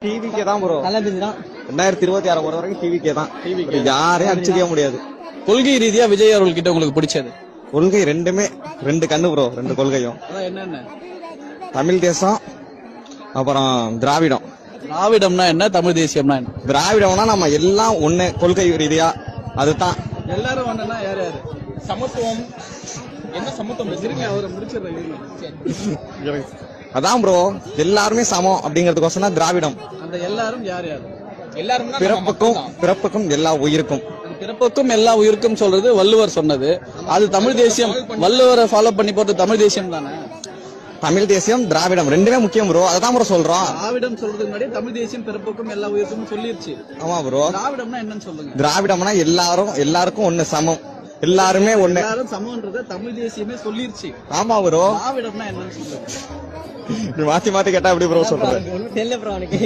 டிவிக்கே தான் ப்ரோ. 2026 பொறுத்த வரைக்கும் டிவிக்கே தான். யாரையும் அடிச்சுக்கவே முடியாது. கொள்கை ரீதியா விஜய் அவர்கள்கிட்ட உங்களுக்கு பிடிச்சது? கொள்கை ரெண்டுமே ரெண்டு கண்ணு ப்ரோ. ரெண்டு கொள்கையும் என்னென்ன? தமிழ் தேசம் அப்புறம் திராவிடம். திராவிடம்னா என்ன, தமிழ் தேசியம்னா என்ன? திராவிடம்னா நம்ம எல்லாம் ஒண்ணு கொள்கை ரீதியா அதுதான். எல்லாரும் ஒண்ணுன்னா யார் யாரு? சமத்துவம் என்ன சமத்துவம் வச்சிருக்கீங்க? அவரை முடிச்சிடுறீங்க. அதான் ப்ரோ, எல்லாருமே சமம் அப்படிங்கறதுக்கோசம் தான் திராவிடம். அந்த எல்லாரும் யார் யாரு? எல்லாரும் பிறப்புக்கும் எல்லா உயிருக்கும். பிறப்புக்கும் எல்லா உயிருக்கும் சொல்றது வள்ளுவர் சொன்னது. அது தமிழ் தேசியம். வள்ளுவரை ஃபாலோ பண்ணி போறது தமிழ் தேசியம் தானே. தமிழ் தேசியம் திராவிடம் ரெண்டுமே முக்கியம் ப்ரோ. அதான் ப்ரோ சொல்றோம். திராவிடம் சொல்றதுக்கு முன்னாடி தமிழ் தேசியம் பிறப்புக்கும் எல்லா உயிருக்கும் சொல்லிருச்சு. ஆமா ப்ரோ. திராவிடம்னா என்னன்னு சொல்லுங்க. திராவிடம்னா எல்லாருக்கும் ஒண்ணு சமம், எல்லாருமே ஒண்ணு. எல்லாரும் சமம்ன்றத தமிழ் தேசியமே சொல்லிருச்சு. ஆமா ப்ரோ. திராவிடம்னா என்னன்னு சொல்லுங்க. மாத்தி மாத்தி கேட்டா எப்படி ப்ரோ சொல்றது? தெரியல ப்ரோ எனக்கு.